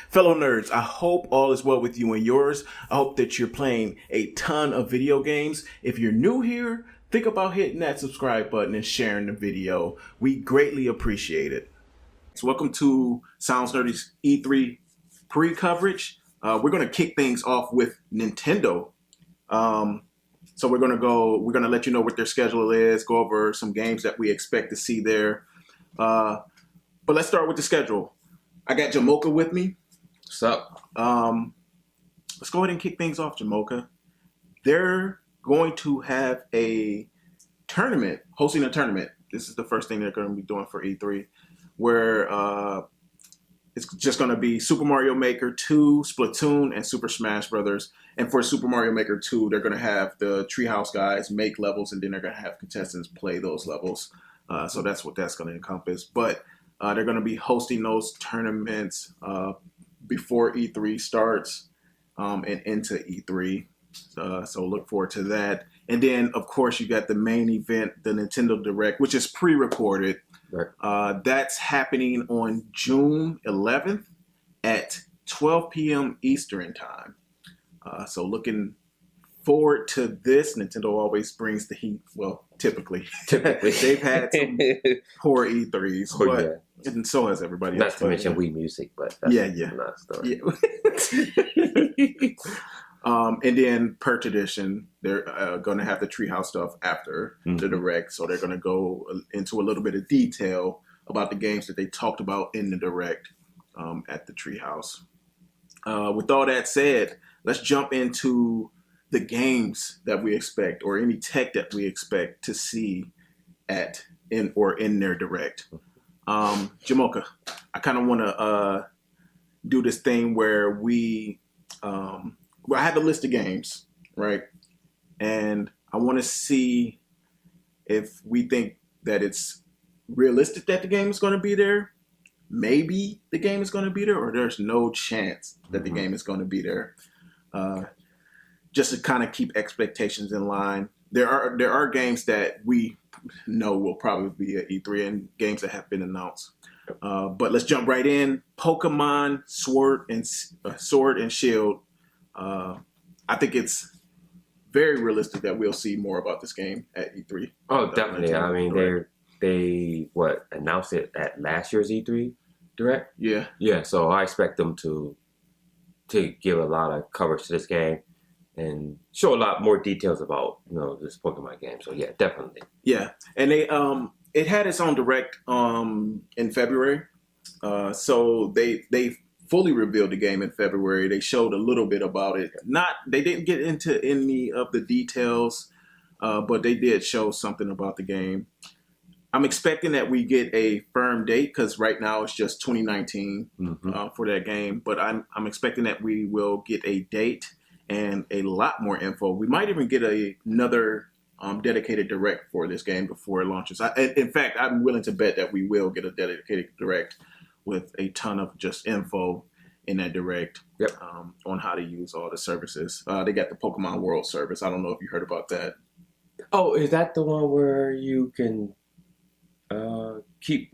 Fellow nerds, I hope all is well with you and yours. I hope that you're playing a ton of video games. If you're new here, think about hitting that subscribe button and sharing the video. We greatly appreciate it. So welcome to Sounds Nerdy's E3 pre-coverage. We're going to kick things off with Nintendo. So we're going to let you know what their schedule is, go over some games that we expect to see there. But let's start with the schedule. I got Jamocha with me. What's up? Let's go ahead and kick things off, Jamocha. They're going to have a tournament, hosting a tournament. This is the first thing they're going to be doing for E3, where it's just going to be Super Mario Maker 2, Splatoon, and Super Smash Brothers. And for Super Mario Maker 2, they're going to have the Treehouse guys make levels, and then they're going to have contestants play those levels. So that's what that's going to encompass. But they're going to be hosting those tournaments before E3 starts and into E3. So look forward to that. And then, of course, you got the main event, the Nintendo Direct, which is pre-recorded. Right. That's happening on June 11th at 12 p.m. Eastern Time. So looking forward to this. Nintendo always brings the heat. Well, typically. They've had some poor E3s, but and so has everybody else. Not to mention Wii Music, but that's another story. And then, per tradition, they're going to have the Treehouse stuff after the Direct. So they're going to go into a little bit of detail about the games that they talked about in the Direct at the Treehouse. With all that said, let's jump into the games that we expect, or any tech that we expect to see in their Direct. Jamocha, I kind of want to do this thing where I have a list of games, right? And I want to see if we think that it's realistic that the game is going to be there. Maybe the game is going to be there, or there's no chance that the game is going to be there. Just to kind of keep expectations in line. There are games that we know will probably be at E3 and games that have been announced. But let's jump right in. Pokemon Sword and Shield. I think it's very realistic that we'll see more about this game at E3. Oh, definitely. I mean, they announced it at last year's E3 Direct? Yeah. Yeah, so I expect them to give a lot of coverage to this game and show a lot more details about, this Pokemon game. So yeah, definitely. Yeah. And it had its own Direct in February. So they fully revealed the game in February. They showed a little bit about it. They didn't get into any of the details, but they did show something about the game. I'm expecting that we get a firm date, because right now it's just 2019 for that game. But I'm expecting that we will get a date and a lot more info. We might even get another dedicated Direct for this game before it launches. In fact, I'm willing to bet that we will get a dedicated Direct with a ton of just info in that Direct on how to use all the services. They got the Pokemon World service. I don't know if you heard about that. Oh, is that the one where you can keep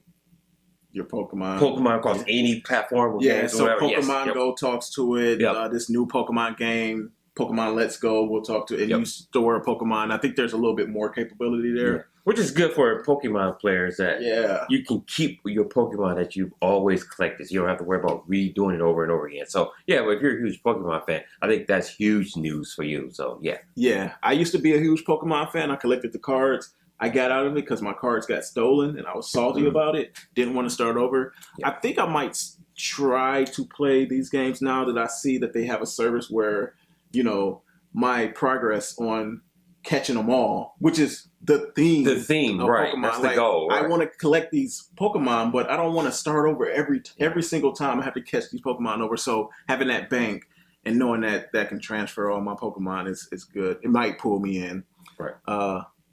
your Pokemon across any platform? Yeah, so Pokemon Go talks to it. This new Pokemon game, Pokemon Let's Go, will talk to it. And you store a Pokemon. I think there's a little bit more capability there. Yeah. Which is good for Pokemon players, that you can keep your Pokemon that you've always collected. So you don't have to worry about redoing it over and over again. So yeah, if you're a huge Pokemon fan, I think that's huge news for you. So yeah. Yeah, I used to be a huge Pokemon fan. I collected the cards. I got out of it because my cards got stolen and I was salty about it. Didn't want to start over. Yeah. I think I might try to play these games now that I see that they have a service where, my progress on catching them all, which is the theme. The theme, right. Pokemon. That's the goal. Right. I want to collect these Pokemon, but I don't want to start over every single time I have to catch these Pokemon over. So having that bank and knowing that can transfer all my Pokemon is good. It might pull me in. Right.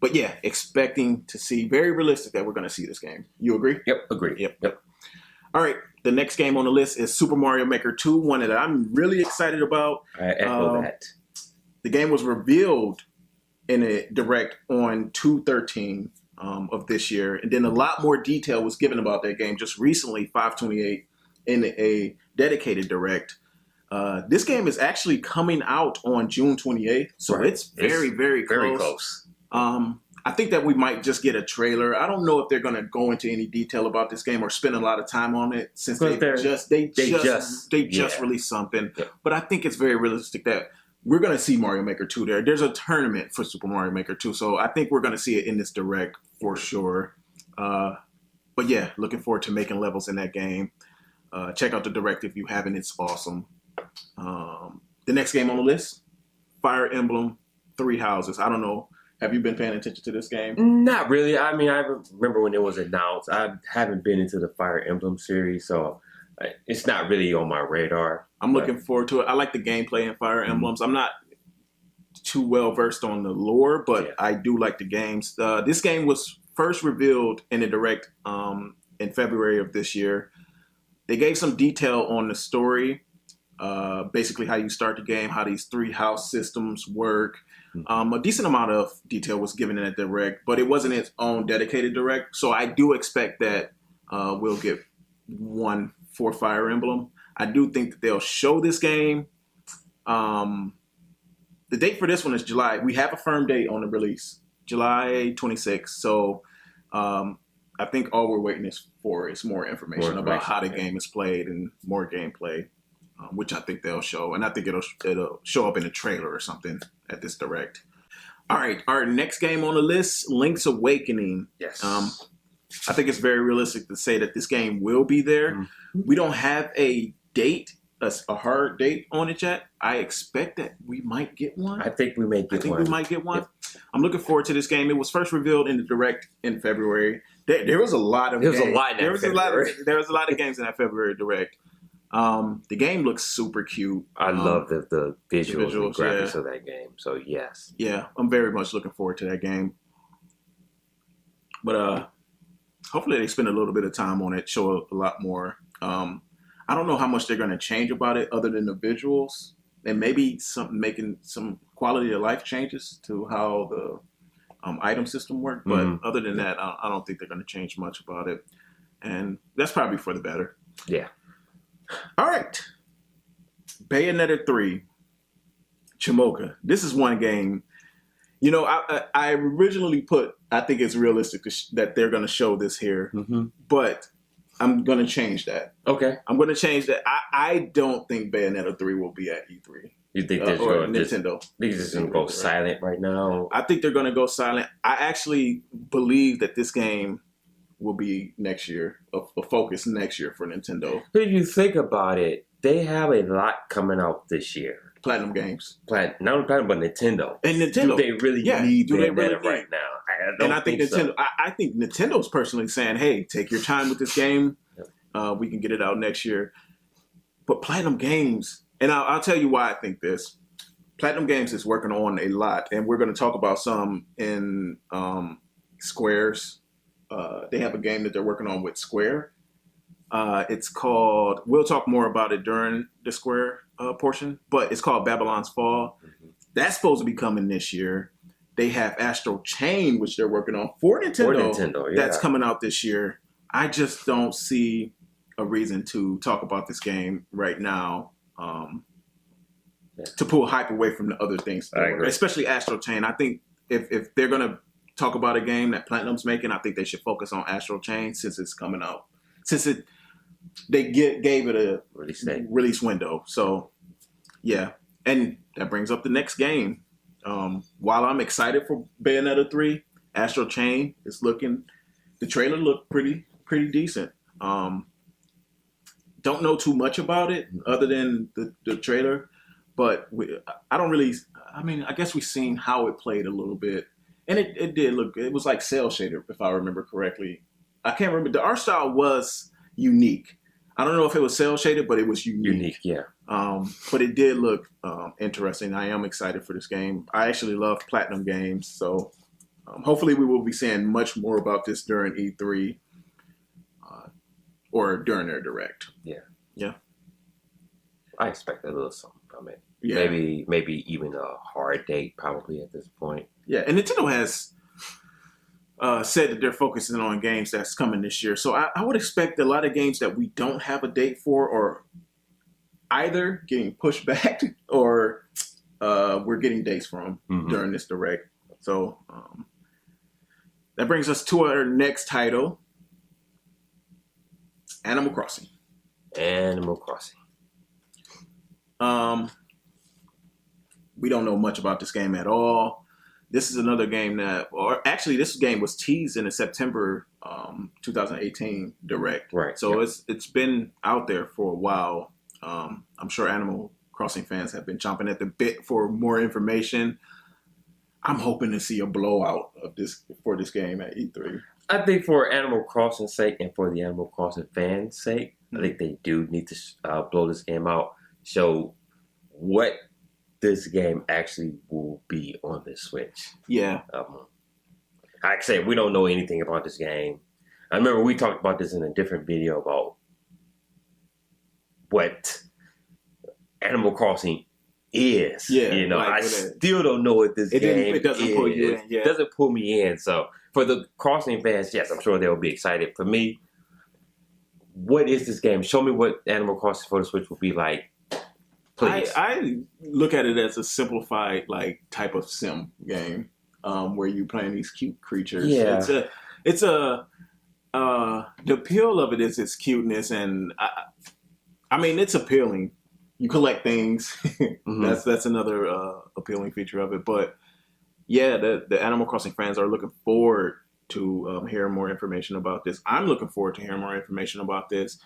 But yeah, expecting to see, very realistic that we're going to see this game. You agree? Yep, agree. Yep. All right, the next game on the list is Super Mario Maker 2, one that I'm really excited about. I echo that. The game was revealed in a Direct on 2/13 of this year, and then a lot more detail was given about that game just recently, 5/28, in a dedicated direct. This game is actually coming out on June 28th, so it's very, very close. Very close. I think that we might just get a trailer. I don't know if they're going to go into any detail about this game or spend a lot of time on it since they just released something. Yeah. But I think it's very realistic that we're going to see Mario Maker 2 there. There's a tournament for Super Mario Maker 2, so I think we're going to see it in this direct for sure. But yeah, looking forward to making levels in that game. Check out the direct if you haven't. It's awesome. The next game on the list, Fire Emblem Three Houses. I don't know. Have you been paying attention to this game? Not really. I mean, I remember when it was announced. I haven't been into the Fire Emblem series, so it's not really on my radar. I'm looking forward to it. I like the gameplay in Fire Emblems. I'm not too well versed on the lore, but I do like the games. This game was first revealed in a direct in February of this year. They gave some detail on the story, basically how you start the game, how these three house systems work. A decent amount of detail was given in a direct, but it wasn't its own dedicated direct. So I do expect that we'll get one for Fire Emblem. I do think that they'll show this game. The date for this one is July. We have a firm date on the release, July 26th. So I think all we're waiting for is more information about how the game is played and more gameplay. Which I think they'll show, and I think it'll show up in a trailer or something at this direct. All right, our next game on the list, Link's Awakening. Yes. I think it's very realistic to say that this game will be there. Mm-hmm. We don't have a date, a hard date on it yet. I expect that we might get one. I think we may get one. We might get one. Yeah. I'm looking forward to this game. It was first revealed in the direct in February. There was a lot of games. There was a lot of games in that February direct. The game looks super cute. I love the visuals and graphics of that game. So yes. Yeah, I'm very much looking forward to that game. But hopefully they spend a little bit of time on it, show a lot more. I don't know how much they're going to change about it other than the visuals and maybe making some quality of life changes to how the item system works. But other than that, I don't think they're going to change much about it. And that's probably for the better. Yeah. All right. Bayonetta 3, Chimoka. This is one game. You know, I originally I think it's realistic that they're going to show this here, but I'm going to change that. Okay. I'm going to change that. I don't think Bayonetta 3 will be at E3. You think they're Nintendo? They're just going to go silent right now? I think they're going to go silent. I actually believe that this game will be next year, a focus next year for Nintendo. But if you think about it, they have a lot coming out this year. Platinum Games. Not only Platinum, but Nintendo. And Nintendo. Do they really need Bayonetta right now? I think Nintendo. So. I think Nintendo's personally saying, "Hey, take your time with this game. We can get it out next year." But Platinum Games, and I'll tell you why I think this. Platinum Games is working on a lot, and we're going to talk about some in Square's. They have a game that they're working on with Square. It's called, we'll talk more about it during the Square portion, but it's called Babylon's Fall. That's supposed to be coming this year. They have Astral Chain, which they're working on for Nintendo. That's coming out this year. I just don't see a reason to talk about this game right now to pull hype away from the other things. Especially Astral Chain. I think if they're going to talk about a game that Platinum's making, I think they should focus on Astral Chain since it's coming out. They gave it a release window. So, yeah. And that brings up the next game. While I'm excited for Bayonetta 3, Astral Chain is the trailer looked pretty decent. Don't know too much about it other than the trailer, but I guess we've seen how it played a little bit. And it did look good. It was like cell shaded, if I remember correctly. I can't remember. The art style was unique. I don't know if it was cell shaded, but it was unique. Yeah. But it did look interesting. I am excited for this game. I actually love Platinum Games, so hopefully we will be seeing much more about this during E3 or during their direct. Yeah. I expect a little something from it. Yeah. Maybe even a hard date probably at this point. Yeah, and Nintendo has said that they're focusing on games that's coming this year. So I would expect a lot of games that we don't have a date for, or either getting pushed back, or we're getting dates from during this direct. So that brings us to our next title, Animal Crossing. Animal Crossing. We don't know much about this game at all. This is another game that, or actually, this game was teased in the September 2018 direct. Right. So it's been out there for a while. I'm sure Animal Crossing fans have been chomping at the bit for more information. I'm hoping to see a blowout of this for this game at E3. I think for Animal Crossing's sake and for the Animal Crossing fans' sake, I think they do need to blow this game out, show what this game actually will be on the Switch. Yeah. Like I said, we don't know anything about this game. I remember we talked about this in a different video about what Animal Crossing is. Yeah, you know, like I still don't know what this game it doesn't is. pull you in. Yeah. It doesn't pull me in. So for the Crossing fans, yes, I'm sure they'll be excited. For me, what is this game? Show me what Animal Crossing for the Switch will be like. Please. I look at it as a simplified type of sim game, where you're playing these cute creatures. Yeah. The appeal of it is its cuteness, and I mean it's appealing. You collect things. That's another appealing feature of it. But yeah, the Animal Crossing fans are looking forward to hearing more information about this. I'm looking forward to hearing more information about this.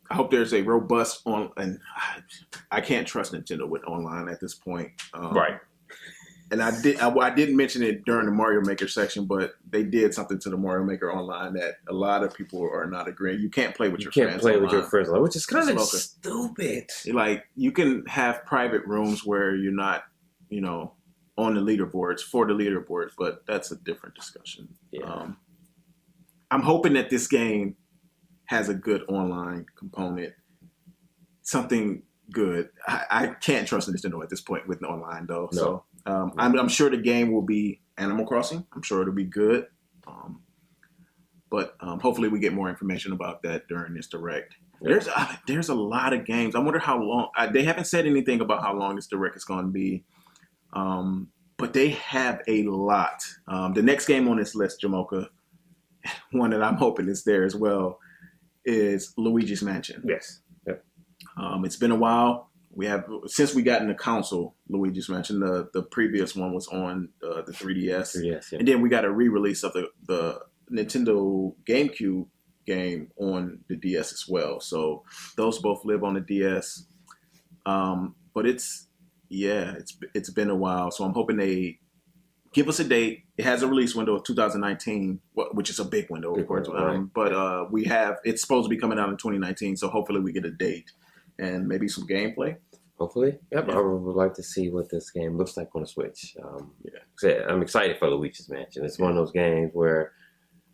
I hope there's a robust and I can't trust Nintendo with online at this point. Right. And I didn't mention it during the Mario Maker section, but they did something to the Mario Maker online that a lot of people are not agreeing. You can't play with your friends. You can't play with your friends, which is kind of stupid. Like, you can have private rooms where you're not, on the leaderboards, for the leaderboards, but that's a different discussion. Yeah. I'm hoping that this game has a good online component, something good. I can't trust Nintendo at this point with online though. No. So I'm sure the game will be Animal Crossing. I'm sure it'll be good. But hopefully we get more information about that during this direct. Yeah. There's a lot of games. I wonder how long. They haven't said anything about how long this direct is going to be. But they have a lot. The next game on this list, Jamocha, one that I'm hoping is there as well, is Luigi's Mansion. Yes. Yep. It's been a while. Since we got in the console, Luigi's Mansion. The previous one was on the 3DS. 3DS, yeah. And then we got a re-release of the Nintendo GameCube game on the DS as well. So those both live on the DS. But it's been a while. So I'm hoping they give us a date. It has a release window of 2019, which is a big window, of course. Right. But it's supposed to be coming out in 2019, so hopefully we get a date and maybe some gameplay. Hopefully. Yep. Yeah. I would like to see what this game looks like on the Switch. I'm excited for Luigi's Mansion. It's one of those games where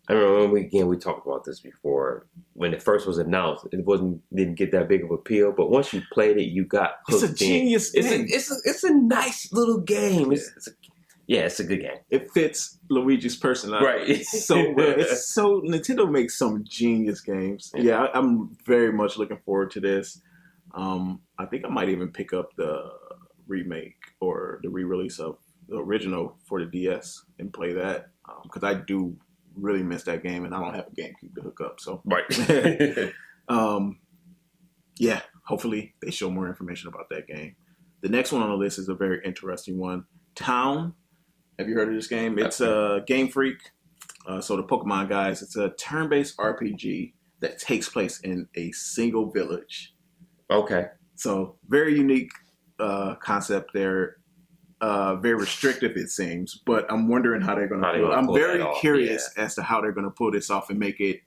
I remember when we talked about this before. When it first was announced, it didn't get that big of appeal. But once you played it, you got hooked. It's a genius game. It's a nice little game. It's a good game. It fits Luigi's personality Right. so well. Nintendo makes some genius games. Yeah, I'm very much looking forward to this. I think I might even pick up the remake or the re-release of the original for the DS and play that because I do really miss that game and I don't have a GameCube to hook up. So Right. Yeah, hopefully they show more information about that game. The next one on the list is a very interesting one. Town. Have you heard of this game? It's a Game Freak. So the Pokemon guys, it's a turn-based RPG that takes place in a single village. Okay. So very unique concept there. Very restrictive, it seems. But I'm wondering how they're going to pull it. I'm very curious as to how they're going to pull this off and make it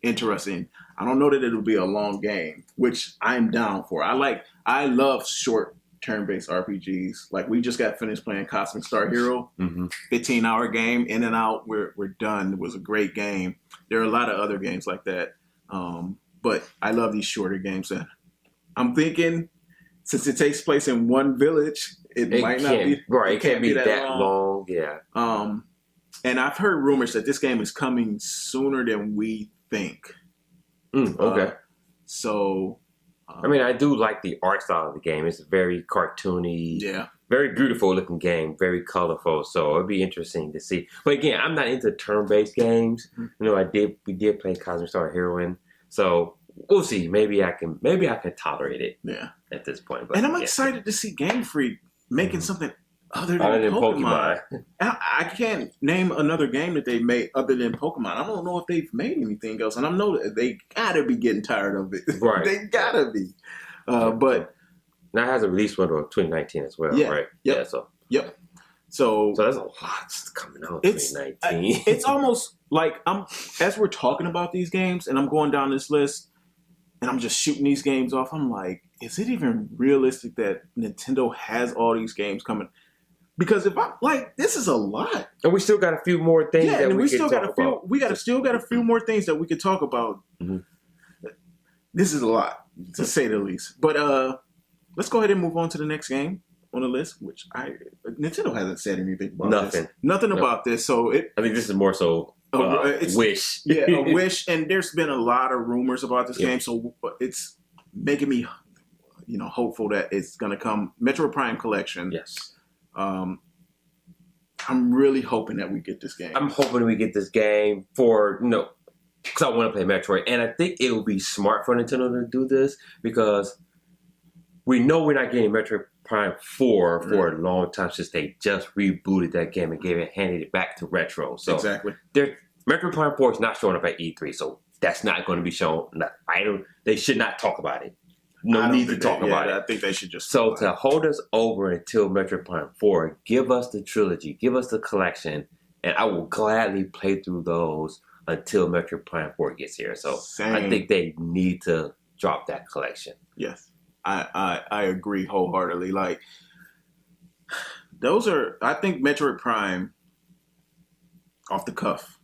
interesting. I don't know that it'll be a long game, which I'm down for. I love short turn-based RPGs. Like we just got finished playing Cosmic Star Hero, 15-hour game, in and out. We're done. It was a great game. There are a lot of other games like that, but I love these shorter games. And I'm thinking, since it takes place in one village, it might not be right. It can't be that long. Yeah. And I've heard rumors that this game is coming sooner than we think. Okay. So, I mean, I do like the art style of the game. It's very cartoony. Yeah. Very beautiful looking game. Very colorful. So it'd be interesting to see. But again, I'm not into turn-based games. You know, we did play Cosmic Star Heroine. So we'll see. Maybe I can tolerate it. Yeah. At this point. But, and I'm excited to see Game Freak making something other than Pokemon. I can't name another game that they made other than Pokemon. I don't know if they've made anything else, and I know that they gotta be getting tired of it. Right. They gotta be. But now it has a release window of 2019 as well, yeah, right? Yep. Yeah. So there's a lot coming out in 2019. It's almost like as we're talking about these games, and I'm going down this list, and I'm just shooting these games off. I'm like, is it even realistic that Nintendo has all these games coming? Because if I'm like, this is a lot, and we still got a few more things that we still can talk about. We still got a few more things that we could talk about. Mm-hmm. This is a lot, to say the least. But let's go ahead and move on to the next game on the list, which Nintendo hasn't said anything about. Nothing about this. So I think this is more so wish. Yeah, a wish. And there's been a lot of rumors about this game, so it's making me, hopeful that it's going to come. Metroid Prime Collection. Yes. I'm really hoping that we get this game. I'm hoping we get this game because I want to play Metroid, and I think it will be smart for Nintendo to do this because we know we're not getting Metroid Prime 4 for a long time since they just rebooted that game and handed it back to Retro. So exactly, Metroid Prime 4 is not showing up at E3, so that's not going to be shown. They should not talk about it. No need to talk about it. I think they should just. So to hold us over until Metroid Prime 4, give us the trilogy, give us the collection, and I will gladly play through those until Metroid Prime 4 gets here. So I think they need to drop that collection. Yes, I agree wholeheartedly. Like I think Metroid Prime, off the cuff,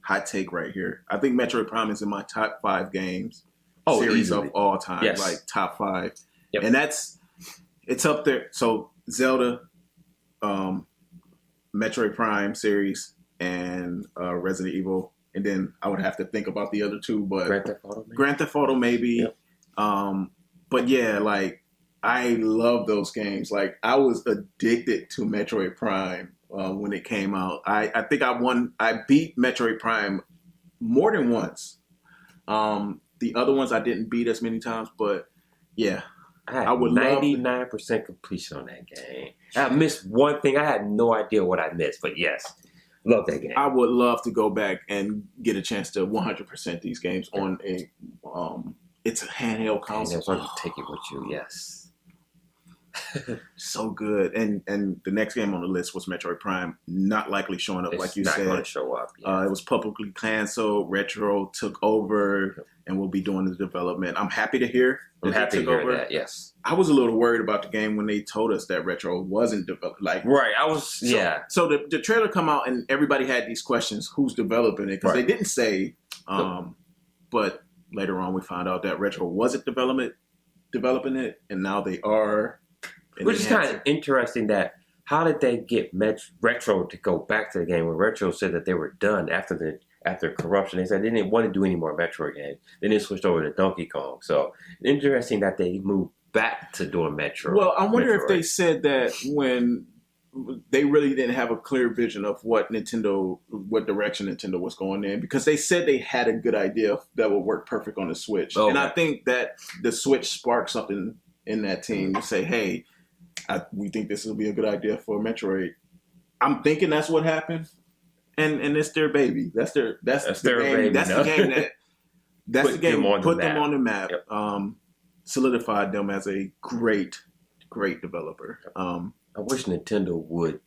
hot take right here. I think Metroid Prime is in my top 5 games. Series easily. Of all time, like top 5, and it's up there. So Zelda, Metroid Prime series, and Resident Evil, and then I would have to think about the other 2, but Grand Theft Auto maybe. Yep. But yeah, like I love those games. Like I was addicted to Metroid Prime when it came out. I think I beat Metroid Prime more than once. The other ones I didn't beat as many times, but yeah, I would 99% completion on that game. I missed one thing. I had no idea what I missed, but yes, love that game. I would love to go back and get a chance to 100% these games on a it's a handheld console. So you take it with you, yes. So good, and the next game on the list was Metroid Prime. Not likely showing up, like you said. It's not going to show up. Yeah. It was publicly canceled. Retro took over and will be doing the development. I'm happy to hear. I'm happy to hear that. Yes. I was a little worried about the game when they told us that Retro wasn't developed. Right. I was. So the trailer come out and everybody had these questions: who's developing it? Because they didn't say. But later on, we found out that Retro wasn't developing it, and now they are. Which is kind of interesting that how did they get Retro to go back to the game when Retro said that they were done after corruption? They said they didn't want to do any more Metroid games. Then they switched over to Donkey Kong. So interesting that they moved back to doing Metroid. Well, I wonder if they said that when they really didn't have a clear vision of what direction Nintendo was going in, because they said they had a good idea that would work perfect on the Switch. Okay. And I think that the Switch sparked something in that team to say, hey, we think this will be a good idea for Metroid. I'm thinking that's what happened, and it's their baby. That's their game. Baby. That's the game that put them on the map. Yep. Solidified them as a great developer. I wish Nintendo would,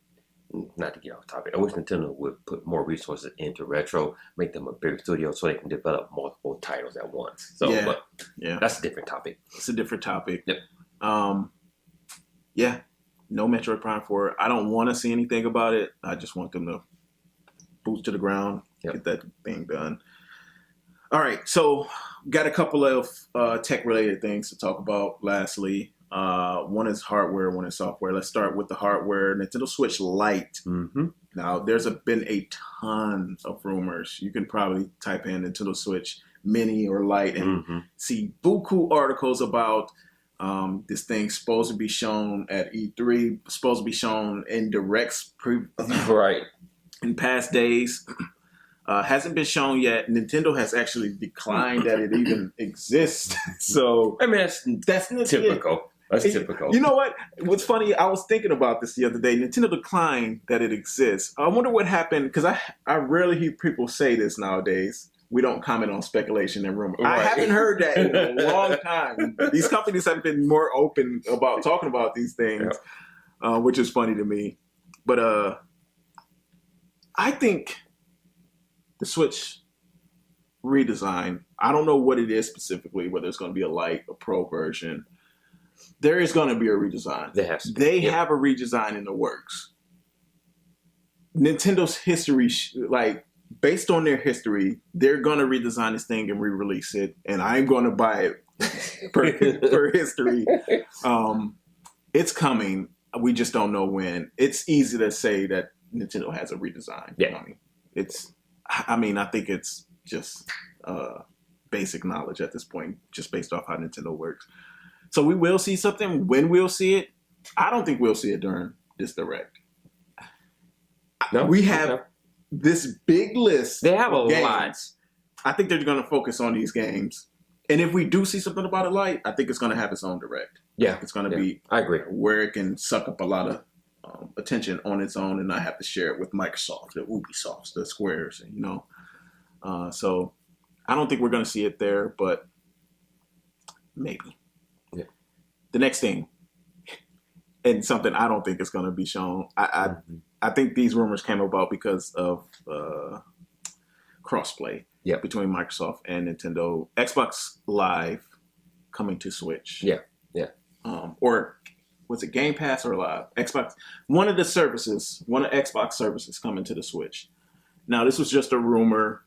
not to get off topic, I wish Nintendo would put more resources into Retro, make them a bigger studio so they can develop multiple titles at once. So, that's a different topic. It's a different topic. Yep. No Metroid Prime 4. I don't want to see anything about it. I just want them to boost to the ground, get that thing done. All right, so got a couple of tech-related things to talk about. Lastly, One is hardware, one is software. Let's start with the hardware. Nintendo Switch Lite. Mm-hmm. Now, there's been a ton of rumors. You can probably type in Nintendo Switch Mini or Lite and see buku articles about this thing supposed to be shown at E3, supposed to be shown in directs right in past days. Hasn't been shown yet. Nintendo has actually declined that it even exists. So I mean, that's typical. That's typical. You know what? What's funny, I was thinking about this the other day. Nintendo declined that it exists. I wonder what happened, because I rarely hear people say this nowadays. We don't comment on speculation and rumor. Right. I haven't heard that in a long time. These companies have been more open about talking about these things, which is funny to me. But I think the Switch redesign, I don't know what it is specifically, whether it's going to be a Lite, a Pro version. There is going to be a redesign. They have a redesign in the works. Nintendo's history, based on their history, they're going to redesign this thing and re-release it, and I'm going to buy it per history. It's coming. We just don't know when. It's easy to say that Nintendo has a redesign. Yeah. I think it's just basic knowledge at this point, just based off how Nintendo works. So we will see something. When we'll see it, I don't think we'll see it during this direct. No, we have this big list. They have a lot. I think they're going to focus on these games. And if we do see something about a Lite, I think it's going to have its own direct. Yeah. It's going to be, I agree, where it can suck up a lot of attention on its own and not have to share it with Microsoft, the Ubisofts, the Squares, So I don't think we're going to see it there, but maybe. Yeah. The next thing, and something I don't think is going to be shown, I think these rumors came about because of crossplay between Microsoft and Nintendo. Xbox Live coming to Switch. Yeah. Or was it Game Pass or Live? Xbox, one of Xbox services coming to the Switch. Now, this was just a rumor.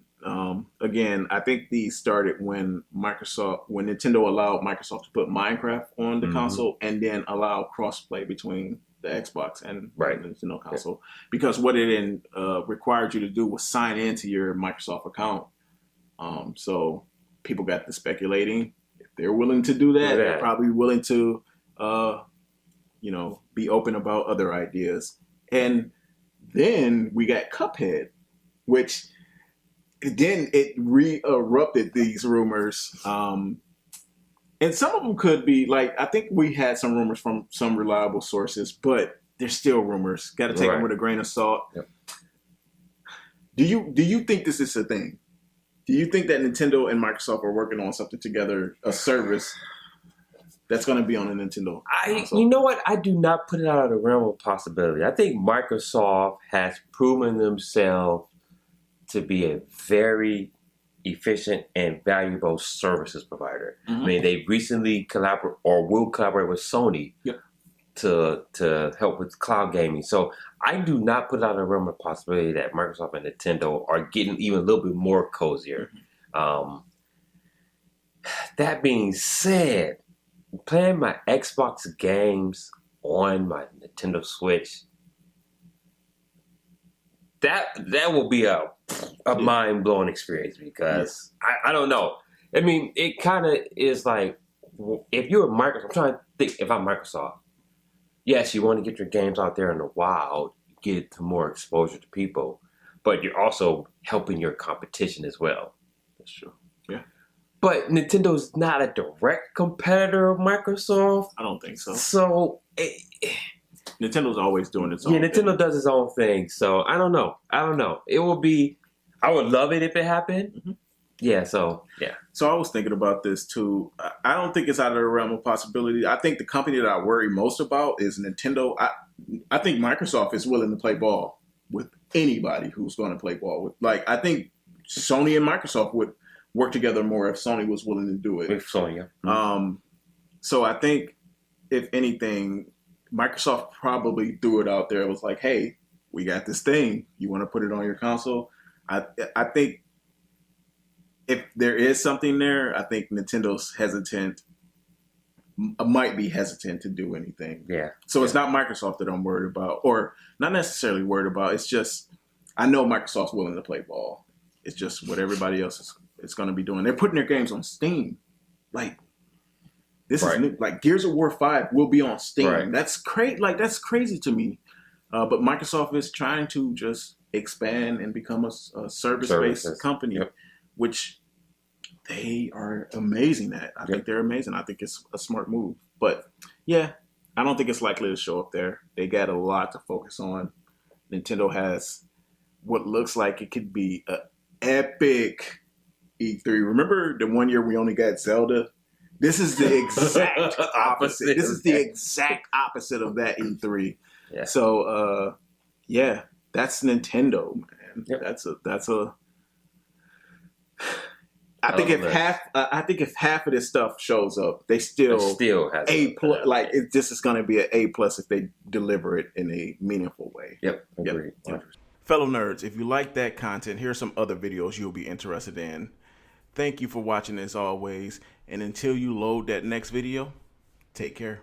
Again, I think these started when Nintendo allowed Microsoft to put Minecraft on the console and then allow crossplay between the Xbox and the Nintendo console. Because what it required you to do was sign into your Microsoft account. So people got to speculating. If they're willing to do that, they're probably willing to, be open about other ideas. And then we got Cuphead, which then it re-erupted these rumors. And some of them could be I think we had some rumors from some reliable sources, but they're still rumors. Got to take them with a grain of salt. Yep. Do you think this is a thing? Do you think that Nintendo and Microsoft are working on something together, a service that's going to be on a Nintendo console? You know what? I do not put it out of the realm of possibility. I think Microsoft has proven themselves to be a very efficient and valuable services provider. I mean, they recently will collaborate with Sony to help with cloud gaming. So I do not put out of the realm of possibility that Microsoft and Nintendo are getting even a little bit more cozier. That being said, playing my Xbox games on my Nintendo Switch, that will be a mind-blowing experience, because I don't know. I mean, it kind of is like, if you're Microsoft, I'm trying to think, if I'm Microsoft, yes, you want to get your games out there in the wild, get to more exposure to people, but you're also helping your competition as well. That's true. Yeah. But Nintendo's not a direct competitor of Microsoft. I don't think so. So Nintendo's always doing its own thing. Nintendo does its own thing. So I don't know. It will be, I would love it if it happened. Yeah, so, yeah. So I was thinking about this too. I don't think it's out of the realm of possibility. I think the company that I worry most about is Nintendo. I think Microsoft is willing to play ball with anybody who's going to play ball with. I think Sony and Microsoft would work together more if Sony was willing to do it. With Sony, So I think, if anything, Microsoft probably threw it out there. It was like, hey, we got this thing. You want to put it on your console? I think if there is something there, I think Nintendo's hesitant might be hesitant to do anything. Yeah. So it's not Microsoft that I'm worried about, or not necessarily worried about. It's just I know Microsoft's willing to play ball. It's just what everybody else is going to be doing. They're putting their games on Steam. Like this is new. Like Gears of War 5 will be on Steam. Right. That's crazy. Like that's crazy to me. But Microsoft is trying to just expand and become a service-based company, which they are amazing at. I think they're amazing. I think it's a smart move. But yeah, I don't think it's likely to show up there. They got a lot to focus on. Nintendo has what looks like it could be an epic E3. Remember the one year we only got Zelda? This is the exact opposite. This is the exact opposite of that E3. Yeah. So yeah, that's Nintendo, man. Yep. That's a I think if half of this stuff shows up, they still has A+. Like this is going to be an A+ if they deliver it in a meaningful way. Yep, agreed. Yep. Fellow nerds, if you like that content, here's some other videos you'll be interested in. Thank you for watching as always, and until you load that next video, take care.